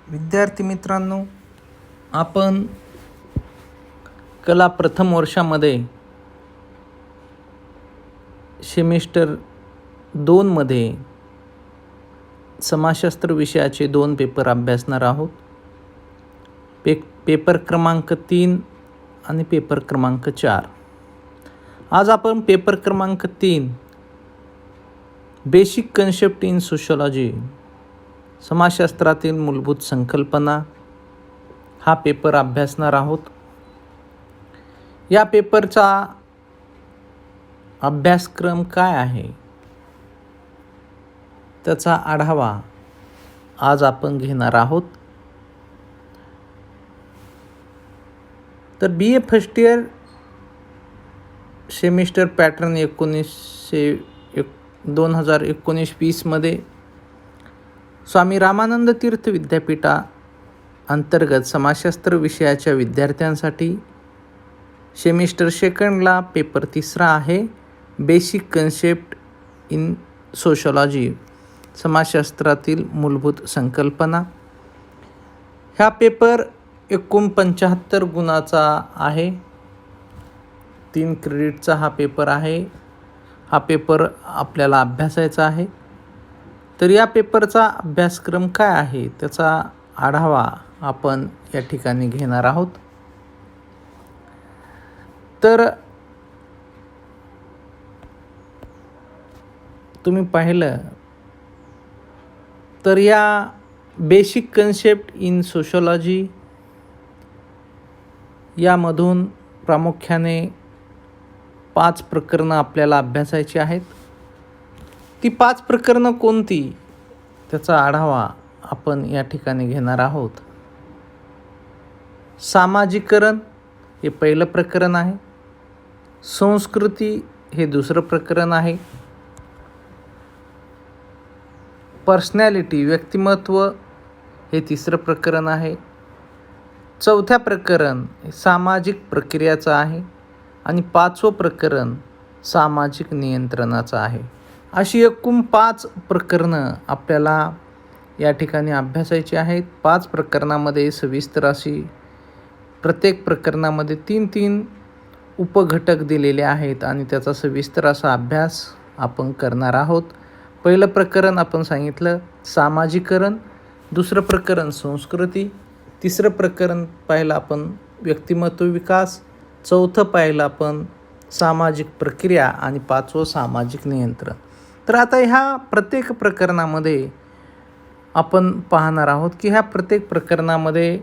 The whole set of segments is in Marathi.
विद्यार्थी मित्रांनो, आपण कला प्रथम वर्षामध्ये सेमिस्टर 2मध्ये समाजशास्त्र विषयाचे 2 पेपर अभ्यासणार आहोत. पेपर क्रमांक 3 आणि पेपर क्रमांक 4. आज आपण पेपर क्रमांक 3 बेसिक कन्सेप्ट इन सोशॉलॉजी, समाजशास्त्रातील मूलभूत संकल्पना हा पेपर अभ्यासणार आहोत. या पेपरचा अभ्यासक्रम काय आहे त्याचा आढावा आज आपण घेणार आहोत. तर BA first year semester pattern 2019-20 मध्ये स्वामी रामानंद तीर्थ विद्यापीठा अंतर्गत समाजशास्त्र विषयाच्या विद्यार्थ्यांसाठी सेमिस्टर सेकंडला पेपर 3 आहे. बेसिक कन्सेप्ट इन सोशॉलॉजी, समाजशास्त्रातील मूलभूत संकल्पना. हा पेपर 75 गुणाचा आहे. 3 क्रेडिटचा हा पेपर आहे. हा पेपर आपल्याला अभ्यासायचा आहे. तर या पेपरचा अभ्यासक्रम काय आहे त्याचा आढावा आपण या ठिकाणी घेणार आहोत. तर तुम्ही पाहिलं तर या बेसिक कन्सेप्ट इन सोशॉलॉजी यामधून प्रामुख्याने 5 प्रकरणं आपल्याला अभ्यासायची आहेत. ती 5 प्रकरणं कोणती त्याचा आढावा आपण या ठिकाणी घेणार आहोत. सामाजिकरण हे पहिलं प्रकरण आहे. संस्कृती हे दुसरं प्रकरण आहे. पर्सनॅलिटी, व्यक्तिमत्व हे तिसरं प्रकरण आहे. चौथ्या प्रकरण सामाजिक प्रक्रियाचं आहे आणि 5वं प्रकरण सामाजिक नियंत्रणाचं आहे. अशी एकूण 5 प्रकरणं आपल्याला या ठिकाणी अभ्यासायची आहेत. 5 प्रकरणामध्ये सविस्तर अशी प्रत्येक प्रकरणामध्ये 3-3 उपघटक दिलेले आहेत आणि त्याचा सविस्तर असा अभ्यास आपण करणार आहोत. पहिलं प्रकरण आपण सांगितलं सामाजिकरण, दुसरं प्रकरण संस्कृती, तिसरं प्रकरण पाहिलं आपण व्यक्तिमत्व विकास, चौथं पाहिलं आपण सामाजिक प्रक्रिया आणि 5वं सामाजिक नियंत्रण. तर आता ह्या प्रत्येक प्रकरणामध्ये आपण पाहणार आहोत की ह्या प्रत्येक प्रकरणामध्ये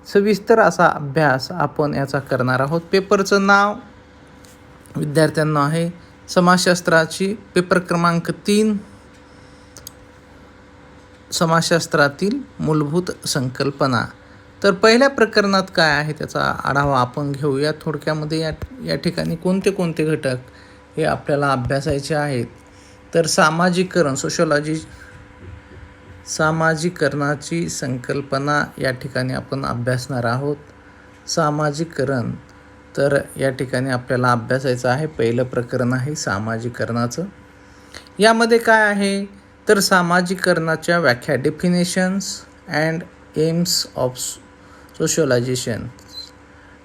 सविस्तर असा अभ्यास आपण याचा करणार आहोत. पेपरचं नाव विद्यार्थ्यांना आहे समाजशास्त्राची पेपर क्रमांक 3 समाजशास्त्रातील मूलभूत संकल्पना. तर पहिल्या प्रकरणात काय आहे त्याचा आढावा आपण घेऊया थोडक्यामध्ये. या ठिकाणी कोणते कोणते घटक हे आपल्याला अभ्यासायचे आहेत. तर सामाजिकरण, सोशॉलॉजी, सामाजिकरणाची संकल्पना या ठिकाणी आपण अभ्यासणार आहोत. सामाजिकरण तर या ठिकाणी आपल्याला अभ्यासायचं आहे. पहिलं प्रकरण आहे सामाजिकरणाचं. यामध्ये काय आहे तर सामाजिकरणाच्या व्याख्या, definitions and aims of socialization,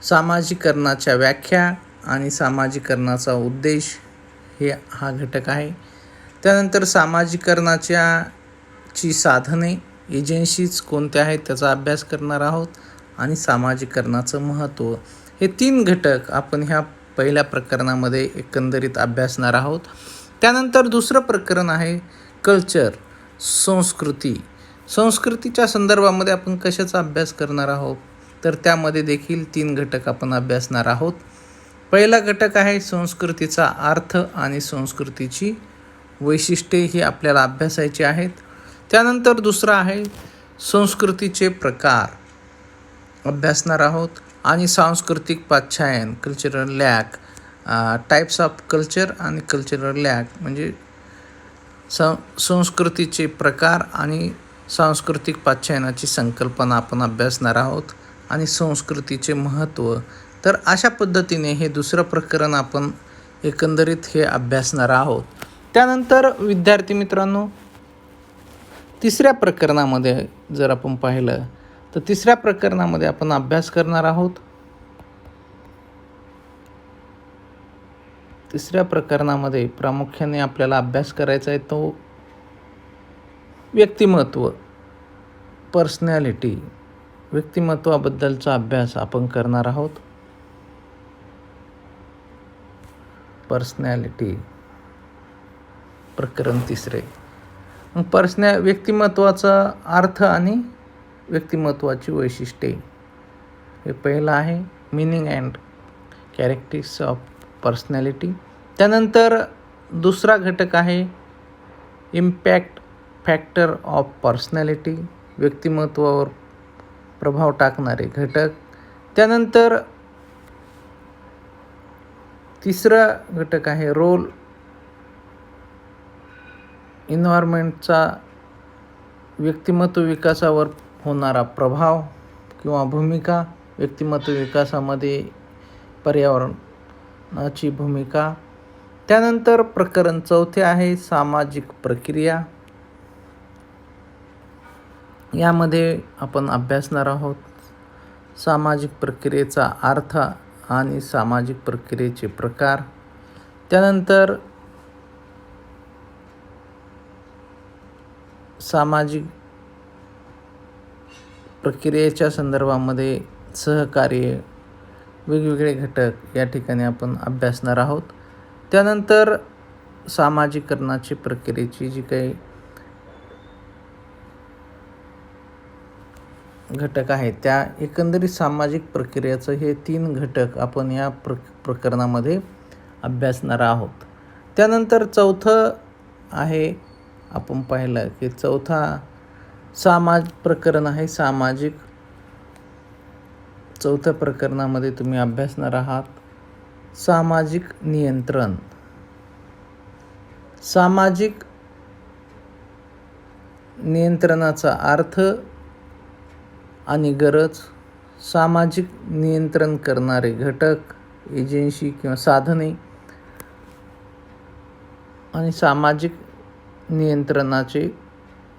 सामाजिकरणाच्या व्याख्या आणि सामाजिकरणाचा उद्देश हे हा घटक आहे. त्यानंतर सामाजिकरणाची साधने, एजन्सीज कोणत्या आहेत त्याचा अभ्यास करणार आहोत आणि सामाजिकरणाचं महत्त्व, हे 3 घटक आपण ह्या पहिल्या प्रकरणामध्ये एकंदरीत अभ्यासणार आहोत. त्यानंतर दुसरं प्रकरण आहे कल्चर, संस्कृती. संस्कृतीच्या संदर्भामध्ये आपण कशाचा अभ्यास करणार आहोत तर त्यामध्ये देखील 3 घटक आपण अभ्यासणार आहोत. पहिला घटक आहे संस्कृतीचा अर्थ आणि संस्कृतीची वैशिष्ट्ये ही आपल्याला अभ्यासायची आहेत. त्यानंतर दुसरा आहे संस्कृतीचे प्रकार अभ्यासणार आहोत आणि सांस्कृतिक पाच्छायन, cultural lag, types of culture आणि कल्चरल लॅक म्हणजे संस्कृतीचे प्रकार आणि सांस्कृतिक पाच्छायनाची संकल्पना आपण अभ्यासणार आहोत आणि संस्कृतीचे महत्त्व. तर अशा पद्धतीने हे दुसरं प्रकरण आपण एकंदरीत हे अभ्यासणार आहोत. त्यानंतर विद्यार्थी मित्रांनो तिसऱ्या प्रकरणामध्ये जर आपण पाहिलं तर तिसऱ्या प्रकरणामध्ये आपण अभ्यास करणार आहोत. तिसऱ्या प्रकरणामध्ये प्रामुख्याने आपल्याला अभ्यास करायचा आहे तो व्यक्तिमत्व, पर्सनॅलिटी, व्यक्तिमत्वाबद्दलचा अभ्यास आपण करणार आहोत. पर्सनॅलिटी प्रकरण तिसरे. व्यक्तिमत्वाचा अर्थ आणि व्यक्तिमत्वाची वैशिष्ट्ये हे पहिलं आहे, meaning and characteristics of personality. त्यानंतर दुसरा घटक आहे इम्पॅक्ट फॅक्टर ऑफ पर्सनॅलिटी, व्यक्तिमत्वावर प्रभाव टाकणारे घटक. त्यानंतर तिसरा घटक आहे रोल, एन्व्हायरमेंटचा व्यक्तिमत्व विकासावर होणारा प्रभाव किंवा भूमिका, व्यक्तिमत्व विकासामध्ये पर्यावरणाची भूमिका. त्यानंतर प्रकरण चौथे आहे सामाजिक प्रक्रिया. यामध्ये आपण अभ्यासणार आहोत सामाजिक प्रक्रियेचा अर्थ आणि सामाजिक प्रक्रियेचे प्रकार. त्यानंतर सामाजिक प्रक्रियेच्या संदर्भामध्ये सहकार्य, वेगवेगळे घटक या ठिकाणी आपण अभ्यासणार आहोत. त्यानंतर सामाजिकरणाची प्रक्रियेची जी काही घटक आहेत त्या एकंदरीत सामाजिक प्रक्रियेचं हे 3 घटक आपण या प्रकरणामध्ये अभ्यासणार आहोत. त्यानंतर चौथं आहे, आपण पाहिलं की चौथा प्रकरण आहे सामाजिक. चौथ्या प्रकरणामध्ये तुम्ही अभ्यासणार आहात सामाजिक नियंत्रण. सामाजिक नियंत्रणाचा अर्थ आणि गरज, सामाजिक नियंत्रण करणारे घटक, एजन्सी किंवा साधने आणि सामाजिक नियंत्रणाचे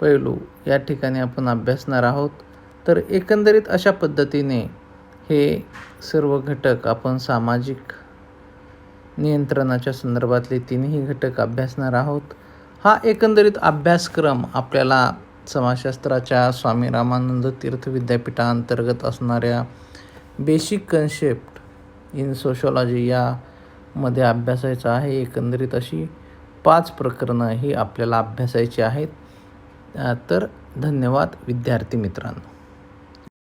पैलू या ठिकाणी आपण अभ्यासणार आहोत. तर एकंदरीत अशा पद्धतीने हे सर्व घटक आपण सामाजिक नियंत्रणाच्या संदर्भातले 3ही घटक अभ्यासणार आहोत. हा एकंदरीत अभ्यासक्रम आपल्याला समाजशास्त्राच्या स्वामी रामानंद तीर्थ विद्यापीठाअंतर्गत असणाऱ्या बेसिक कन्सेप्ट इन सोशॉलॉजी यामध्ये अभ्यासायचा आहे. एकंदरीत अशी 5 प्रकरणं ही आपल्याला अभ्यासायची आहेत. तर धन्यवाद विद्यार्थी मित्रांनो.